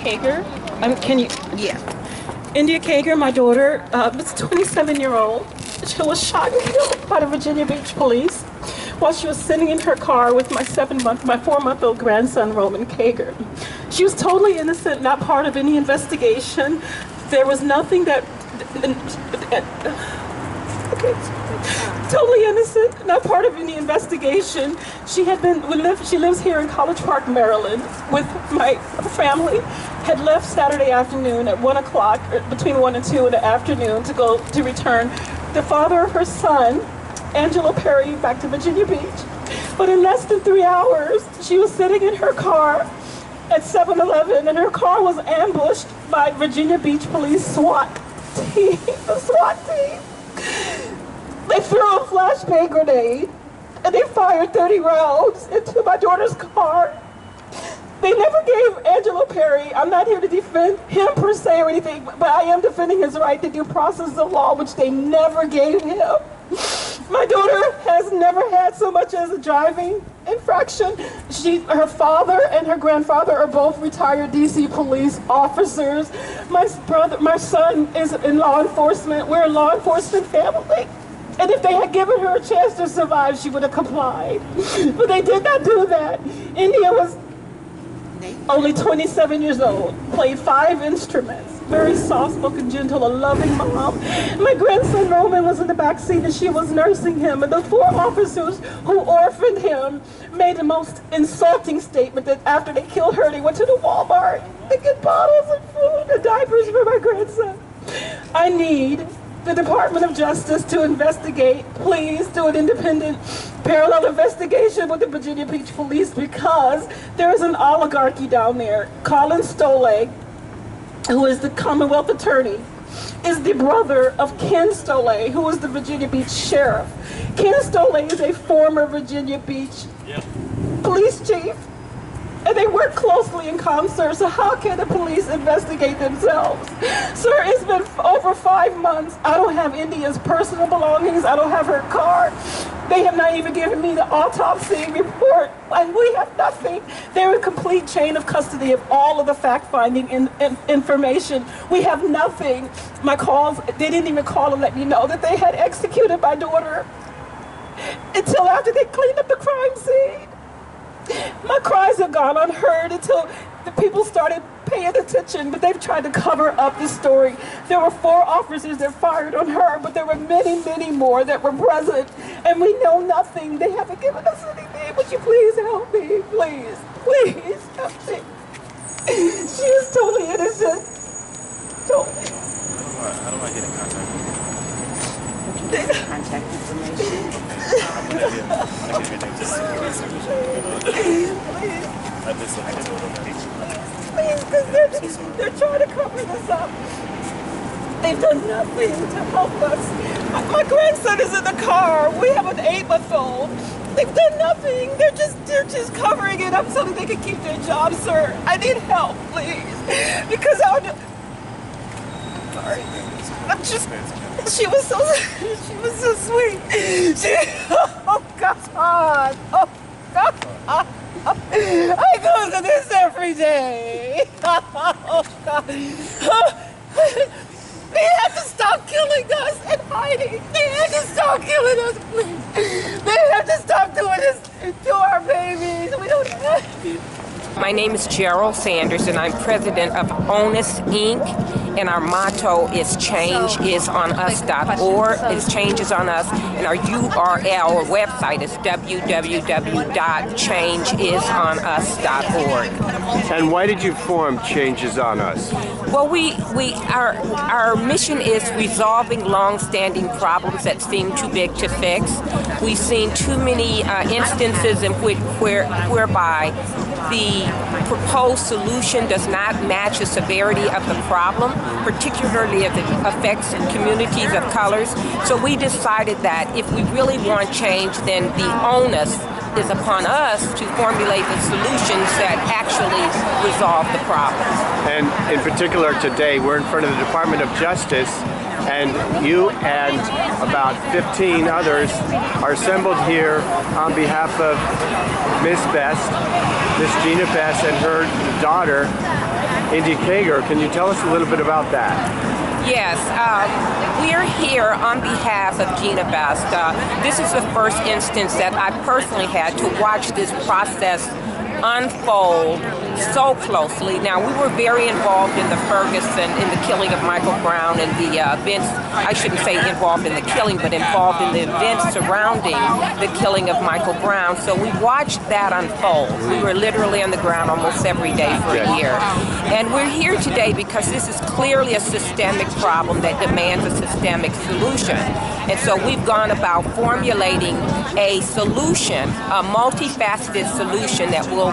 Kager. Can you? Yeah. India Kager, my daughter, was 27-year-old. She was shot and killed by the Virginia Beach Police while she was sitting in her car with my 4-month-old grandson, Roman Kager. She was totally innocent, not part of any investigation. There was nothing that. Totally innocent, not part of any investigation. She lives here in College Park, Maryland, with my family. Had left Saturday afternoon at 1 o'clock, between 1 and 2 in the afternoon, to return the father of her son, Angelo Perry, back to Virginia Beach. But in less than 3 hours, she was sitting in her car at 7-Eleven, and her car was ambushed by Virginia Beach Police SWAT team, the SWAT team. They threw a flashbang grenade, and they fired 30 rounds into my daughter's car. They never gave Angelo Perry, I'm not here to defend him per se or anything, but I am defending his right to due process of law, which they never gave him. My daughter has never had so much as a driving infraction. Her father and her grandfather are both retired DC police officers. My son is in law enforcement. We're a law enforcement family. And if they had given her a chance to survive, she would have complied. But they did not do that. India was only 27 years old, played 5 instruments, very soft-spoken, gentle, a loving mom. My grandson Roman was in the back seat and she was nursing him, and the 4 officers who orphaned him made the most insulting statement that after they killed her, they went to the Walmart to get bottles of food and diapers for my grandson. I need the Department of Justice to investigate. Please do an independent parallel investigation with the Virginia Beach Police, because there is an oligarchy down there. Colin Stolle, who is the Commonwealth Attorney, is the brother of Ken Stolle, who is the Virginia Beach Sheriff. Ken Stolle is a former Virginia Beach police chief, and they work closely in concert, so how can the police investigate themselves? Sir, it's been over 5 months. I don't have India's personal belongings. I don't have her car. They have not even given me the autopsy report. And we have nothing. They're a complete chain of custody of all of the fact-finding information. We have nothing. My calls, they didn't even call and let me know that they had executed my daughter until after they cleaned up the crime scene. My cries have gone unheard until the people started paying attention, but they've tried to cover up the story. There were 4 officers that fired on her, but there were many, many more that were present, and we know nothing. They haven't given us anything. Would you please help me? Please, please help me. She is totally innocent. Totally. How do I get in contact with you? Contact information. Please, because they're trying to cover this up. They've done nothing to help us. My grandson is in the car. We have an 8-month-old. They've done nothing. They're just covering it up so that they can keep their job, sir. I need help, please, because sorry. She was so sweet. Oh God. Oh God. I go to this every day. Oh God. They had to stop killing us and hiding. They had to stop killing us, please. They have to stop doing this to our babies. We don't have. My name is Gerald Sanders, and I'm president of Onus Inc. And our motto is changeisonus.org. It's Change is on Us, and our URL or website is www.changeisonus.org. And why did you form Change is on Us? Well, our mission is resolving long-standing problems that seem too big to fix. We've seen too many instances in whereby the proposed solution does not match the severity of the problem, particularly if it affects communities of colors. So we decided that if we really want change, then the onus is upon us to formulate the solutions that actually resolve the problem. And in particular today, we're in front of the Department of Justice, and you and about 15 others are assembled here on behalf of Miss Gina Best, and her daughter, India Kager. Can you tell us a little bit about that? Yes, we're here on behalf of Gina Best. This is the first instance that I personally had to watch this process unfold so closely. Now, we were very involved in the Ferguson, in the killing of Michael Brown, and the events, I shouldn't say involved in the killing, but involved in the events surrounding the killing of Michael Brown. So we watched that unfold. We were literally on the ground almost every day for a year. And we're here today because this is clearly a systemic problem that demands a systemic solution. And so we've gone about formulating a solution, a multifaceted solution that will,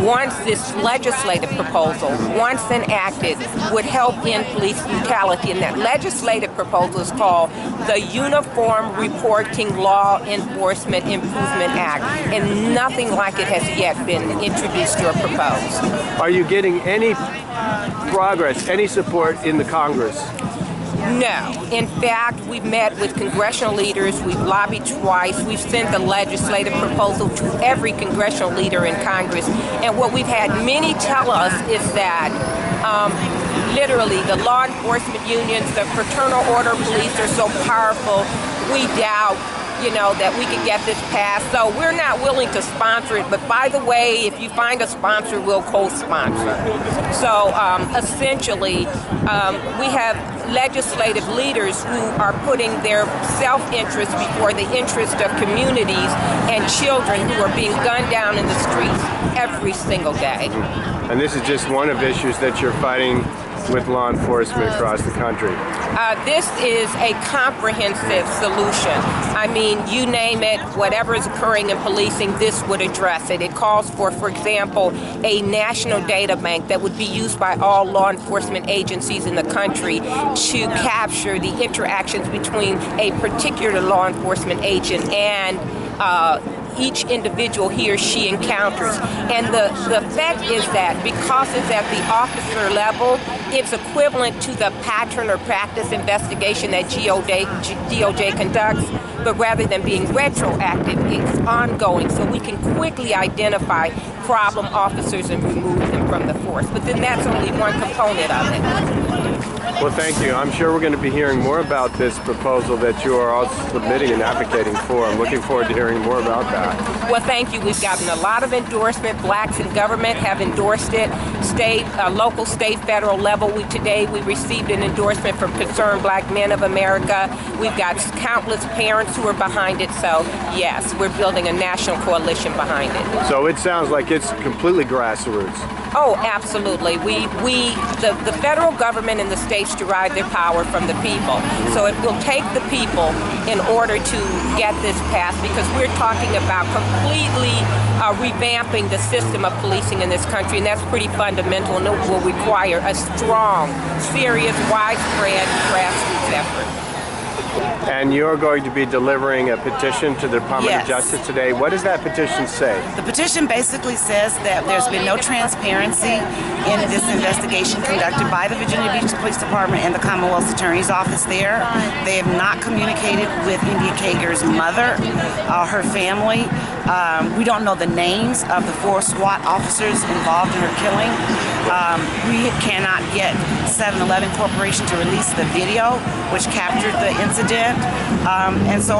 once this legislative proposal, once enacted, would help end police brutality. And that legislative proposal is called the Uniform Reporting Law Enforcement Improvement Act. And nothing like it has yet been introduced or proposed. Are you getting any progress, any support in the Congress? No. In fact, we've met with congressional leaders, we've lobbied twice, we've sent the legislative proposal to every congressional leader in Congress, and what we've had many tell us is that literally the law enforcement unions, the fraternal order police are so powerful, we doubt that we can get this passed. So we're not willing to sponsor it, but by the way, if you find a sponsor, we'll co-sponsor. So essentially, we have legislative leaders who are putting their self-interest before the interest of communities and children who are being gunned down in the streets every single day. And this is just one of issues that you're fighting with law enforcement across the country. This is a comprehensive solution. I mean, you name it, whatever is occurring in policing, this would address it. It calls for example, a national data bank that would be used by all law enforcement agencies in the country to capture the interactions between a particular law enforcement agent and each individual he or she encounters. And the fact is that because it's at the officer level, it's equivalent to the pattern or practice investigation that DOJ conducts, but rather than being retroactive, it's ongoing, so we can quickly identify problem officers and remove them from the force. But then that's only one component of it. Well, thank you. I'm sure we're going to be hearing more about this proposal that you are all submitting and advocating for. I'm looking forward to hearing more about that. Well, thank you. We've gotten a lot of endorsement. Blacks in government have endorsed it. State, local, state, federal level. Today we received an endorsement from Concerned Black Men of America. We've got countless parents who are behind it. So, yes, we're building a national coalition behind it. So it sounds like it's completely grassroots. Oh, absolutely. The federal government and the states derive their power from the people. So it will take the people in order to get this passed, because we're talking about completely revamping the system of policing in this country, and that's pretty fundamental, and it will require a strong, serious, widespread grassroots effort. And you're going to be delivering a petition to the Department of Justice today. What does that petition say? The petition basically says that there's been no transparency in this investigation conducted by the Virginia Beach Police Department and the Commonwealth's Attorney's Office there. They have not communicated with India Kager's mother, her family. We don't know the names of the 4 SWAT officers involved in her killing. We cannot get 7-Eleven Corporation to release the video which captured the incident. And so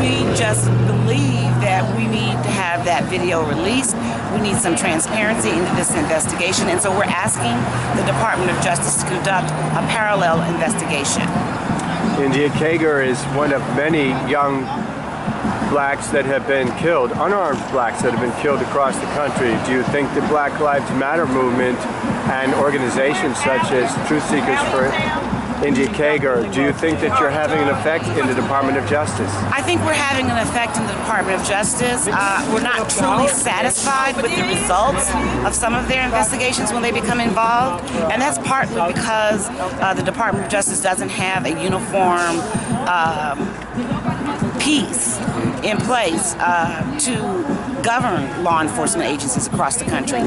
we just believe that we need to have that video released. We need some transparency into this investigation. And so we're asking the Department of Justice to conduct a parallel investigation. India Kager is one of many young blacks that have been killed, unarmed blacks that have been killed across the country. Do you think the Black Lives Matter movement and organizations such as Truth Seekers for India Kager, do you think that you're having an effect in the Department of Justice? I think we're having an effect in the Department of Justice. We're not truly satisfied with the results of some of their investigations when they become involved, and that's partly because the Department of Justice doesn't have a uniform piece in place to govern law enforcement agencies across the country.